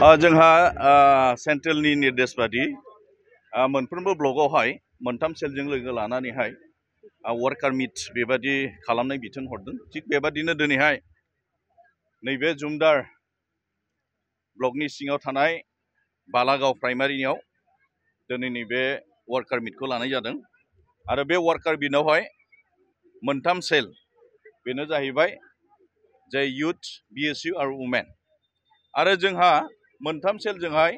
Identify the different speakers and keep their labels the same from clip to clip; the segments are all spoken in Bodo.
Speaker 1: जोंहा सेन्ट्रेलनि निर्देश बादि मोनफ्रोमबो ब्लकआवहाय मोनथाम सेलजों लोगो लानानैहाय वर्कार मिट बेबादि खालामनाय बिथोन हरदों। थिग बेबादिनो दिनैहाय नैबे जुमदार ब्लकनि सिङाव थानाय बालागाव प्राइमारियाव दिनै नैबे वर्कार मिटखौ लानाय जादों आरो बे वर्कार मिटआवहाय मोनथाम सेल बेनो जाहैबाय जे युथ बिएसयु आरो वुमेन आरो जोंहा मोनथाम सेलजोंहाय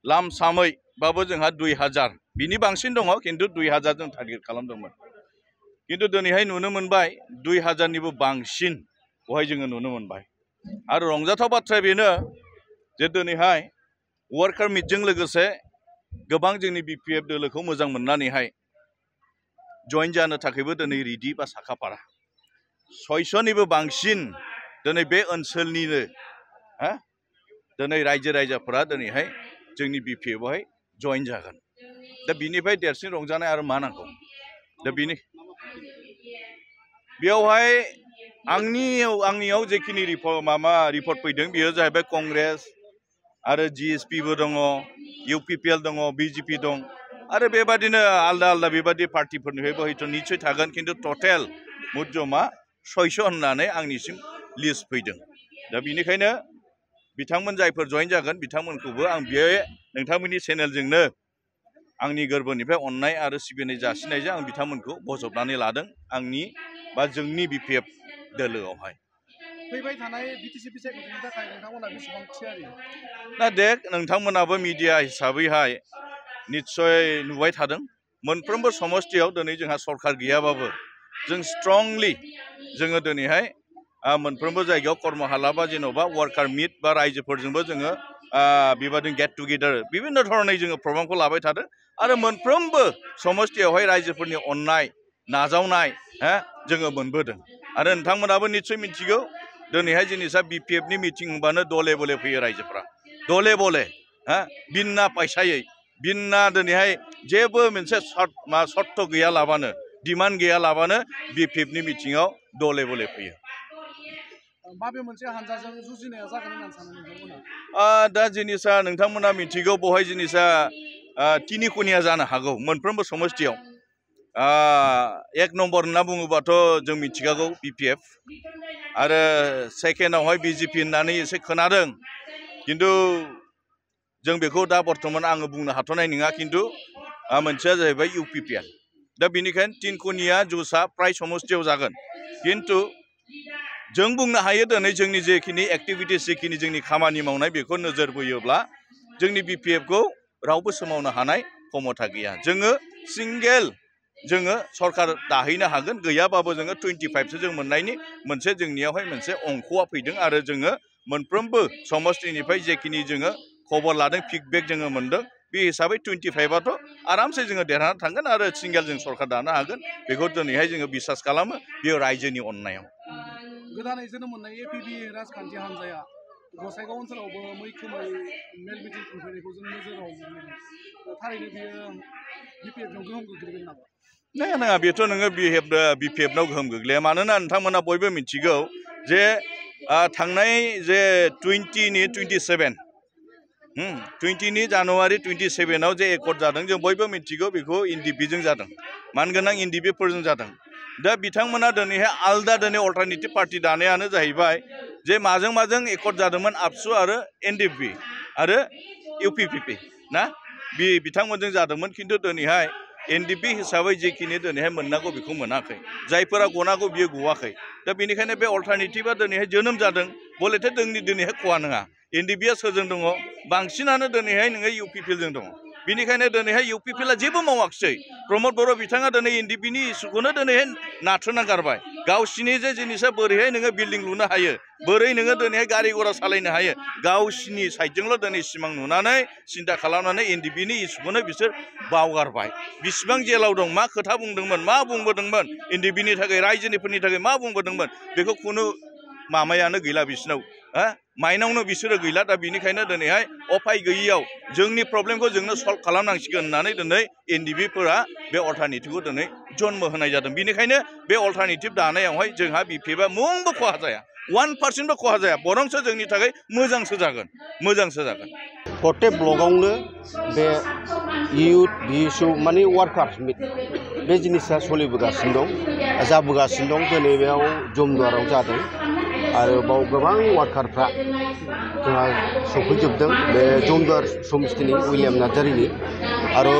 Speaker 1: लामसामैबाबो जोंहा 2000 बिनि बांसिन दङ किन्तु 2000 जों टारगेट खालामदोंमोन किन्तु दिनैहाय नुनो मोनबाय 2000 निबो बांसिन बहाय जोङो नुनो मोनबाय आरो रंजाथाव बाथ्राया बेनो जे दिनैहाय वर्कार मिटजों लोगोसे गोबां जोंनि बिपिएफ दोलोखौ मोजां मोननानैहाय जइन जानो थाखायबो दिनै रेडि बा साखाफारा 600 निबो बांसिन दिनै बे ओनसोलनिनो दिनै रायजो राजाफोरा दिनैहाय जोंनि बिपिएफआवहाय जइन जागोन। दा बिनिफ्राय देरसिन रंजानाय आरो मा नांगौ। दा बिनि बेयावहाय आंनियाव जेखिनि रिपर्ट फैदों बेयो जाहैबाय कंग्रेस आरो जिएसपिबो दङ, इउपिपिएल दङ, बिजेपि दं आरो बेबादिनो आलदा आलदा बेबादि पार्टिफोरनिफ्रायबो हयथ' निश्चय थागोन किन्तु टटेल मुजमा 600 होननानै आंनिसिम लिस्ट फैदों। दा बिनिखायनो बिथांमोन जायफोर जइन जागोन बिथांमोनखौबो आं बे नोंथांमोननि चेनेलजोंनो आंनि गोरबोनिफ्राय अननाय आरो सिबिनाय जासिनायजों आं बिथांमोनखौ बजबनानै लादों आंनि बा जोंनि बिपिएफ दोलोआवहाय।
Speaker 2: फैबाय थानाय बिटिसि बिसायख'थिनि थाखाय नोंथांमोना बेसेबां थियारि?
Speaker 1: दा देख नोंथांमोनाबो मिडिया हिसाबैहाय निश्चय नुबाय थादों मोनफ्रोमबो समस्थियाव दिनै जोंहा सरकार गैयाबाबो जों स्ट्रंलि जोङो दिनैहाय मोनफ्रोमबो जायगायाव कर्मशाला बा जेन'बा वर्कार मिट बा रायजोफोरजोंबो जोङो बेबादिनो गेट टुगेदार बिभिन्न धरनै जोङो प्रग्रामखौ लाबाय थादों आरो मोनफ्रोमबो समस्थियावहाय रायजोफोरनि अननाय नाजावनाय जोङो मोनबोदों आरो नोंथांमोनाबो निश्चय मिथिगौ दिनैहाय जिनिसा बिपिएफनि मिटिं होनबानो दले बले फैयो रायजोफ्रा दले बले बिना पैसायै बिना दिनैहाय जेबो मोनसे सर्त गैयालाबानो डिमान्ड गैयालाबानो बिपिएफनि मिटिङाव दले बले फैयो।
Speaker 2: माबे मोनसे हानजाजों जुजिनाया जागोन होननानै सानो नोंथांमोना?
Speaker 1: दा जिनिसा नोंथांमोना मिथिगौ बहाय जिनिसा तिनि खनिया जानो हागौ मोनफ्रोमबो समस्थियाव। 1 नम्बर होनना बुङोबाथ' जों मिथिखागौ बिपिएफ आरो सेकेन्डआवहाय बिजेपि होननानै एसे खोनादों किन्तु जों बेखौ दा बर्थमान आङो बुंनो हाथ'नाय नङा किन्तु मोनसेया जाहैबाय इउपिपिएल। दा बेनिखायनो 3 खनिया जुसा प्राय समस्थियाव जागोन किन्तु जों बुंनो हायो दिनै जोंनि जेखिनि एक्टिभिटिस जेखिनि जोंनि खामानि मावनाय बेखौ नोजोर बोयोब्ला जोंनि बिपिएफखौ रावबो सोमावनो हानाय क्षमता गैया। जोङो सिंगेल जोङो सरकार दाहैनो हागोन गैयाबाबो जोङो 25सो जों मोननायनि मोनसे जोंनियावहाय मोनसे अंकआ फैदों आरो जोङो मोनफ्रोमबो समस्थिनिफ्राय जेखिनि जोङो खबर लादों फिडबेक जोङो मोनदों बे हिसाबै 25आथ' आरामसे जोङो देरहाना थांगोन आरो सिंगेल जों सरकार दानो हागोन बेखौ दिनैहाय जोङो बिसास खालामो बेयो रायजोनि अननायाव।
Speaker 2: गोदानै जोनोम मोननाय एपिबि राजखान्थि हान्जाया गसाइगाव ओनसोलावबो मैखोमै मेल मिटिं खुंफैनायखौ जों नोजोराव मोनो। थारैनो बेयो बिपिएफनाव गोहोम गोग्लैगोन नामा?
Speaker 1: नङा बेथ' नोङो बिपिएफनाव गोहोम गोग्लैया मानोना नोंथांमोना बयबो मिथिगौ जे थांनाय जे 20नि जानुवारि 27आव जे एकर्ड जादों जों बयबो मिथिगौ बेखौ एनडिपिजों जादों मानगोनां एनडिपिफोरजों जादों। दा बिथांमोना दिनैहाय आलदा दिनै अल्टारनेटिभ पार्टि दानायानो जाहैबाय जे माजों एकर्ड जादोंमोन आबसु आरो एनडिपि आरो इउपिपिपि ना बे बिथांमोनजों जादोंमोन किन्तु दिनैहाय एनडिपि हिसाबै जेखिनि दिनैहाय मोननांगौ बेखौ मोनाखै जायफोरा गनांगौ बियो गवाखै। दा बेनिखायनो बे अल्टारनेटिभा दिनैहाय जोनोम जादों बलेथे जोंनि दिनैहाय खहा नङा एनडिपिआ सोरजों दङ बांसिनानो दिनैहाय नोङो इउपिपिएलजों दङ बेनिखायनो दिनैहाय इउपिपिएलआ जेबो मावाखिसै प्रमद बर' बिथाङा दिनै एनडिपिनि इसुखौनो दिनैहाय नाथ्रोना गारबाय गावसिनि जे जिनिसा बोरैहाय नोङो बिल्डिं लुनो हायो बोरै नोङो दिनैहाय गारि घरा सालायनो हायो गावसिनि साइडजोंल' दिनै सिमां नुनानै सिन्था खालामनानै एनडिपिनि इसुखौनो बिसोर बावगारबाय। बिसिबां जेलाव दं मा खोथा बुंदोंमोन मा बुंबोदोंमोन एनडिपिनि थाखाय रायजोनिफोरनि थाखाय मा बुंबोदोंमोन बेखौ खुनु माबायानो गैला बिसिनाव माइनावनो बिसोरो गैला। दा बेनिखायनो दिनैहाय अफाय गैयियाव जोंनि प्रब्लेमखौ जोंनो सल्भ खालामनांसिगोन होननानै दिनै एनडिपिफोरा बे अल्टारनेटिभखौ दिनै जन्म होनाय जादों। बेनिखायनो बे अल्टारनेटिभ दानायावहाय जोंहा बिपिएफआ मुंबो खहा जाया 1% खहा जाया बरंसो जोंनि थाखाय मोजांसो जागोन
Speaker 3: प्रत्येक ब्लगावनो बे इउथ भिसु माने वार्कार बे जिनिसा सोलिबोगासिनो दं जाबोगासिनो दं दिनै बेयाव जमदुवाराव जादों आरो बाव गोबां वार्कारफ्रा जोंहा सफैजोबदों बे जमदुवार समितिनि उइलियाम नार्जारिनि आरो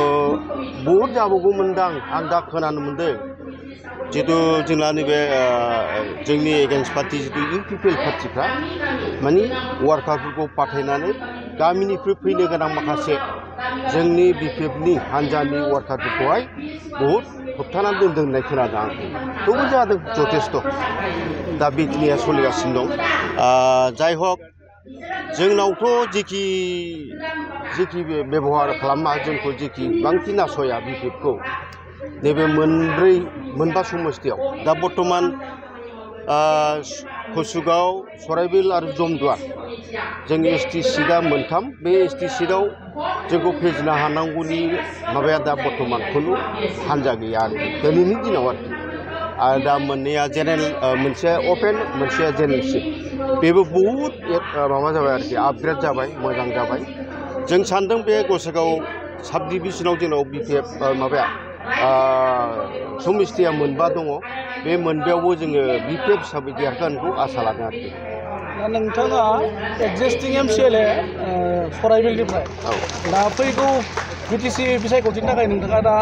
Speaker 3: बहुद जाबावगौमोनदां आं दा खोनानो मोनदों जितु जोंना नैबे जोंनि एगेन्स्ट पार्टि जितु इउपिपिएल पार्टिफ्रा माने वार्कारफोरखौ पाठायनानै गामिनिफ्राय फैनो गोनां माखासे जोंनि बिपिएफनि हान्जानि वार्कारफोरखौहाय बहुद होबथानानै दोनदों होननाय खोनादों आं थेवबो जादों जथेस्थ' दा बेखिनिया सोलिगासिनो दं जाय हक जोंनावथ' जेखि बेबहार खालामा जोंखौ जेखि बांसिन नासया बिपिएफखौ नैबे मोनबा समस्तियाव दा बर्तमान कसुगाव सराइबिल आरो जमदुवार जोंनि एसटि सिटआ मोनथाम बे एसटि सिटआव जोंखौ फेजेननो हानांगौनि माबाया दा बर्तमान खुनु हान्जा गैया आरोखि दिनैनि दिनाव आरो दा मोननैया जेनेरेल मोनसेया अपेन मोनसेया जेनेरेल सिट बेबो बहुद माबा जाबाय आरोखि आपग्रेड जाबाय मोजां जाबाय जों सानदों बे गसाइगाव साब डिभिजनाव जोंनाव बिपिएफ माबाया समिस्तिया मोनबा दङ बे मोनबायावबो जोङो बिपिएफ हिसाबै देरहागोनखौ आसा लादों आरोखि
Speaker 2: नोंथाङा एक्जिस्टिं एमसिएलए सराइबिलनिफ्राय दा फैगौ बिटिसि बिसायख'थिनि थाखाय नोंथाङा दा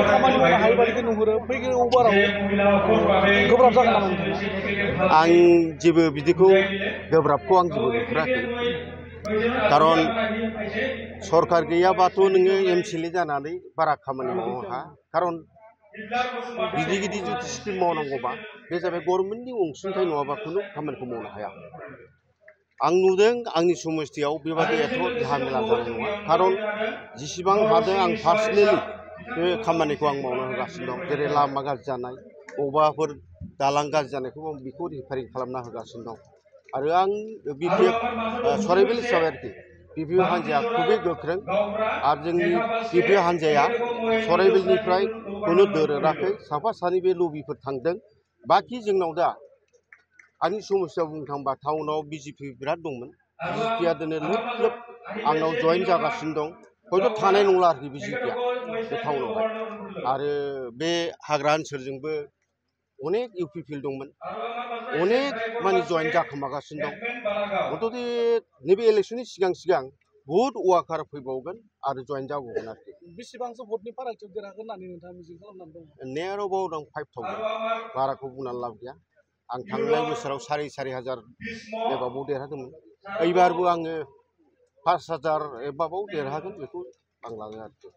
Speaker 2: खामानि मावनो हायै बायदि नुहुरो फैगौ बाराव गोब्राब जागोन नामा नोंथाङा
Speaker 3: आं जेबो बिदिखौ गोब्राबखौ आं जेबो नुहुराखै खारन सरकार गैयाबाथ' नोङो एमसिएलए जानानै बारा खामानि मावनो हाया खारन गिदिर जुदि स्किम मावनांगौबा बे जाबाय गभर्नमेन्टनि अनसुंथाइ नङाबा खुनु खामानिखौ मावनो हाया आं नुदों आंनि समस्तियाव बेबादि एथ' झामेला जानाय नङा खारन जेसेबां हादों आं पार्सनेलि बे खामानिखौ आं मावनो होगासिनो दं जेरै लामा गाज्रि जानाय बबेबाफोर दालां गाज्रि जानायखौ आं बेखौ रिपेयारिं खालामना होगासिनो दं आरो आं बिपिएफ सराइबिल हिसाबै आरोखि बिपिएफ हान्जाया खुबै गोख्रों आरो जोंनि बिपिएफ हान्जाया सराइबिलनिफ्राय खुनु दोरोदाखै साफा सानै बे लबिफोर थांदों बाखि जोंनाव दा आंनि समस्यायाव बुंनो थांबा टाउनाव बिजेपि बिराद दंमोन बिजेपिया दिनै लोब आंनाव जइन जागासिनो दं हयथ' थानाय नंला आरोखि बिजेपिया बे टाउनावहाय आरो बे हाग्रा ओनसोलजोंबो अनेक इउपिपिएल दंमोन अनेक माने जइन जाखोमागासिनो दं मथथे नैबे इलेक्सननि सिगां बहुद वार्कार फैबावगोन आरो जइन जाबावगोन आरोखि
Speaker 2: बेसेबांसो भटनि फारागथियाव देरहागोन होननानै नोंथाङा मिजिं खालामनानै दङ
Speaker 3: नेयाराव दं 5,000 बाराखौ बुंनानै लाब गैया आं थांनाय बोसोराव 4,500 एबाबाव देरहादोंमोन एबारबो आङो 5,000 एबाबाव देरहागोन बेखौ आं लाङो आरोखि